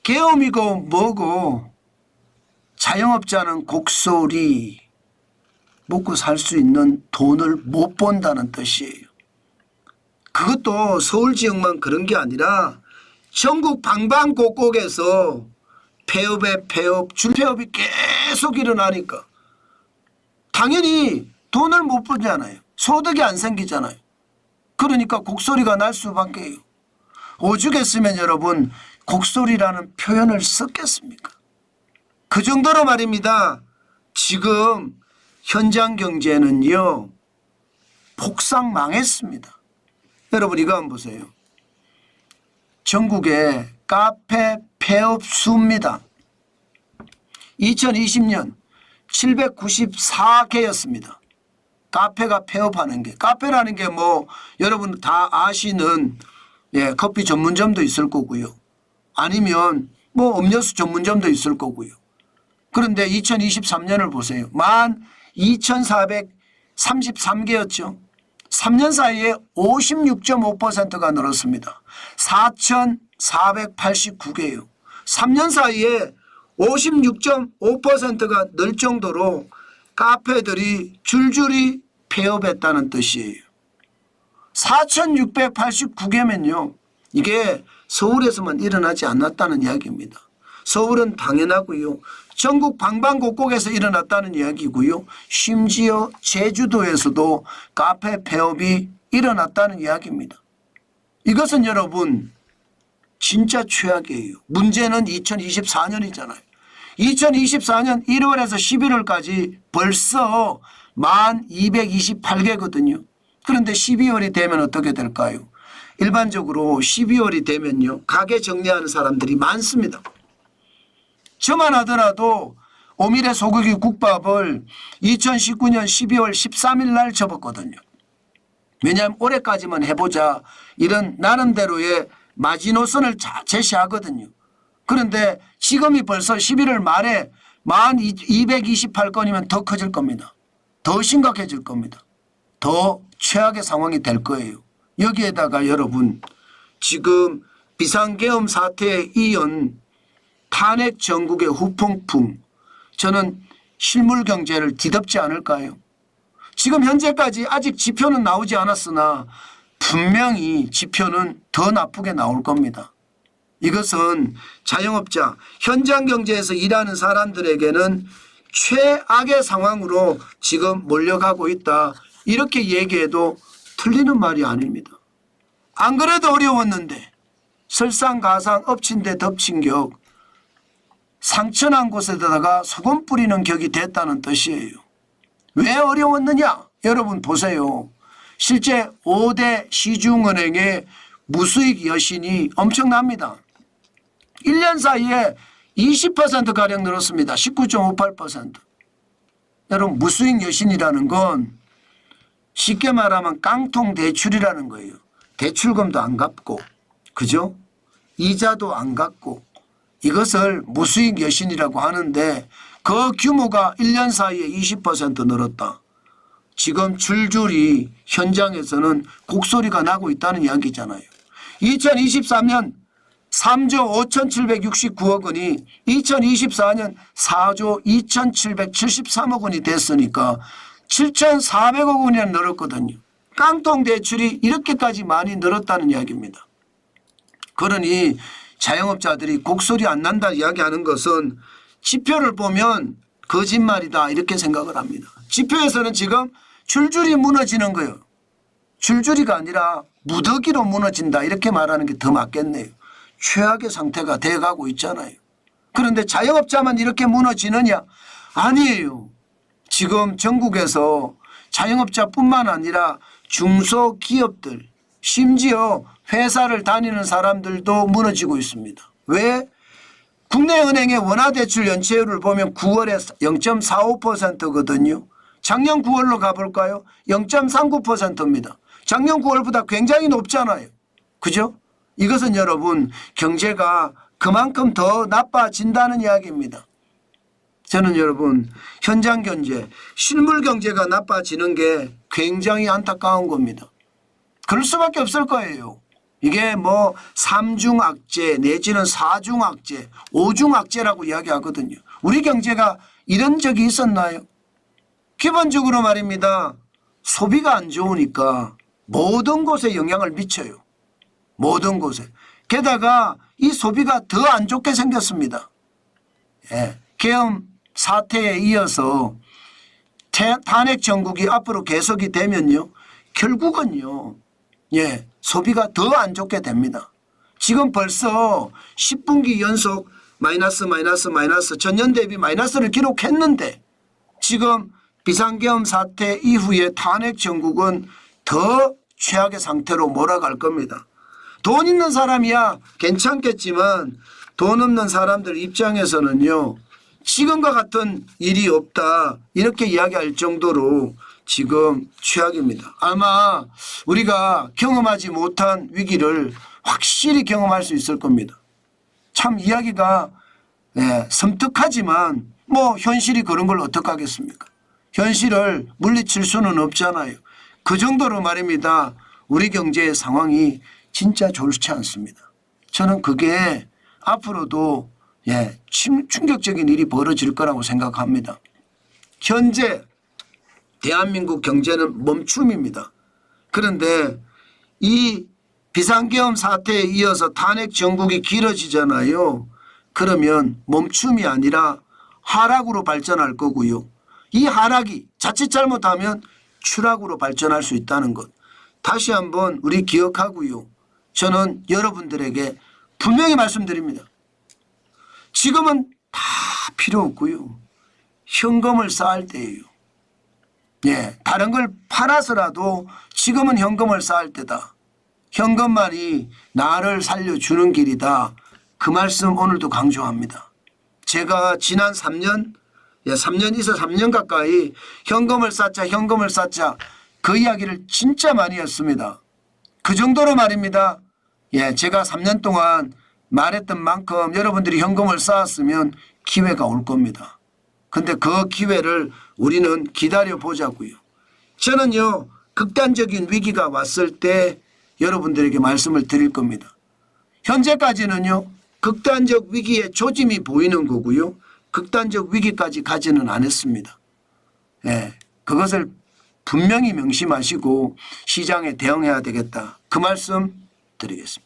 계엄이고 뭐고 자영업자는 곡소리 먹고 살 수 있는 돈을 못 번다는 뜻이에요. 그것도 서울 지역만 그런 게 아니라 전국 방방곡곡에서 폐업에 폐업, 줄폐업이 계속 일어나니까 당연히 돈을 못 벌잖아요. 소득이 안 생기잖아요. 그러니까 곡소리가 날 수밖에요. 오죽했으면 여러분 곡소리라는 표현을 썼겠습니까? 그 정도로 말입니다. 지금 현장 경제는요 폭삭 망했습니다. 여러분 이거 한번 보세요. 전국의 카페 폐업 수입니다. 2020년 794개였습니다. 카페가 폐업하는 게. 카페라는 게 뭐 여러분 다 아시는 커피 전문점도 있을 거고요. 아니면 뭐 음료수 전문점도 있을 거고요. 그런데 2023년을 보세요. 12,433개였죠. 3년 사이에 56.5%가 늘었습니다. 4,489개예요. 3년 사이에 56.5%가 늘 정도로 카페들이 줄줄이 폐업했다는 뜻이에요. 4,689개면요. 이게 서울에서만 일어나지 않았다는 이야기입니다. 서울은 당연하고요. 전국 방방곡곡에서 일어났다는 이야기고요. 심지어 제주도에서도 카페 폐업이 일어났다는 이야기입니다. 이것은 여러분 진짜 최악이에요. 문제는 2024년이잖아요. 2024년 1월에서 11월까지 벌써 1228개거든요. 그런데 12월이 되면 어떻게 될까요? 일반적으로 12월이 되면요. 가게 정리하는 사람들이 많습니다. 저만 하더라도 오미래 소고기 국밥을 2019년 12월 13일 날 접었거든요. 왜냐하면 올해까지만 해보자 이런 나름대로의 마지노선을 제시하거든요. 그런데 지금이 벌써 11월 말에 1228건이면 더 커질 겁니다. 더 심각해질 겁니다. 더 최악의 상황이 될 거예요. 여기에다가 여러분 지금 비상계엄 사태에 이은 탄핵 전국의 후폭풍, 저는 실물 경제를 뒤덮지 않을까요? 지금 현재까지 아직 지표는 나오지 않았으나 분명히 지표는 더 나쁘게 나올 겁니다. 이것은 자영업자, 현장 경제에서 일하는 사람들에게는 최악의 상황으로 지금 몰려가고 있다. 이렇게 얘기해도 틀리는 말이 아닙니다. 안 그래도 어려웠는데 설상가상 엎친 데 덮친 격, 상처난 곳에다가 소금 뿌리는 격이 됐다는 뜻이에요. 왜 어려웠느냐? 여러분 보세요. 실제 5대 시중은행의 무수익 여신이 엄청납니다. 1년 사이에 20%가량 늘었습니다. 19.58%. 여러분 무수익 여신이라는 건 쉽게 말하면 깡통 대출이라는 거예요. 대출금도 안 갚고, 그죠? 이자도 안 갚고, 이것을 무수익 여신이라고 하는데 그 규모가 1년 사이에 20% 늘었다. 지금 줄줄이 현장에서는 곡소리가 나고 있다는 이야기잖아요. 2023년 3조 5,769억 원이 2024년 4조 2,773억 원이 됐으니까 7,400억 원이나 늘었거든요. 깡통 대출이 이렇게까지 많이 늘었다는 이야기입니다. 그러니 자영업자들이 곡소리 안 난다 이야기하는 것은 지표를 보면 거짓말이다 이렇게 생각을 합니다. 지표에서는 지금 줄줄이 무너지는 거예요. 줄줄이가 아니라 무더기로 무너진다 이렇게 말하는 게 더 맞겠네요. 최악의 상태가 돼가고 있잖아요. 그런데 자영업자만 이렇게 무너지느냐? 아니에요. 지금 전국에서 자영업자뿐만 아니라 중소기업들 심지어 회사를 다니는 사람들도 무너지고 있습니다. 왜? 국내은행의 원화대출 연체율을 보면 9월에 0.45%거든요. 작년 9월로 가볼까요? 0.39%입니다. 작년 9월보다 굉장히 높잖아요. 그죠? 이것은 여러분 경제가 그만큼 더 나빠진다는 이야기입니다. 저는 여러분 현장 경제, 실물 경제가 나빠지는 게 굉장히 안타까운 겁니다. 그럴 수밖에 없을 거예요. 이게 뭐 3중악재 내지는 4중악재, 5중악재라고 이야기하거든요. 우리 경제가 이런 적이 있었나요? 기본적으로 말입니다. 소비가 안 좋으니까 모든 곳에 영향을 미쳐요. 모든 곳에. 게다가 이 소비가 더 안 좋게 생겼습니다. 예. 계엄 사태에 이어서 탄핵 정국이 앞으로 계속이 되면요. 결국은요. 예. 소비가 더 안 좋게 됩니다. 지금 벌써 10분기 연속 마이너스 전년 대비 마이너스를 기록했는데 지금 비상계엄 사태 이후에 탄핵 정국은 더 최악의 상태로 몰아갈 겁니다. 돈 있는 사람이야 괜찮겠지만 돈 없는 사람들 입장에서는요. 지금과 같은 일이 없다 이렇게 이야기할 정도로 지금 최악입니다. 아마 우리가 경험하지 못한 위기를 확실히 경험할 수 있을 겁니다. 참 이야기가 섬뜩하지만 뭐 현실이 그런 걸 어떡하겠습니까? 현실을 물리칠 수는 없잖아요. 그 정도로 말입니다. 우리 경제의 상황이 진짜 좋지 않습니다. 저는 그게 앞으로도 충격적인 일이 벌어질 거라고 생각합니다. 현재 대한민국 경제는 멈춤입니다. 그런데 이 비상계엄 사태에 이어서 탄핵 정국이 길어지잖아요. 그러면 멈춤이 아니라 하락으로 발전할 거고요. 이 하락이 자칫 잘못하면 추락으로 발전할 수 있다는 것. 다시 한번 우리 기억하고요. 저는 여러분들에게 분명히 말씀드립니다. 지금은 다 필요 없고요. 현금을 쌓을 때예요. 다른 걸 팔아서라도 지금은 현금을 쌓을 때다. 현금만이 나를 살려주는 길이다. 그 말씀 오늘도 강조합니다. 제가 지난 3년 있어 3년 가까이 현금을 쌓자 그 이야기를 진짜 많이 했습니다. 그 정도로 말입니다. 제가 3년 동안 말했던 만큼 여러분들이 현금을 쌓았으면 기회가 올 겁니다. 근데 그 기회를 우리는 기다려 보자고요. 저는요 극단적인 위기가 왔을 때 여러분들에게 말씀을 드릴 겁니다. 현재까지는요 극단적 위기의 조짐이 보이는 거고요. 극단적 위기까지 가지는 않았습니다. 그것을 분명히 명심하시고 시장에 대응해야 되겠다. 그 말씀 드리겠습니다.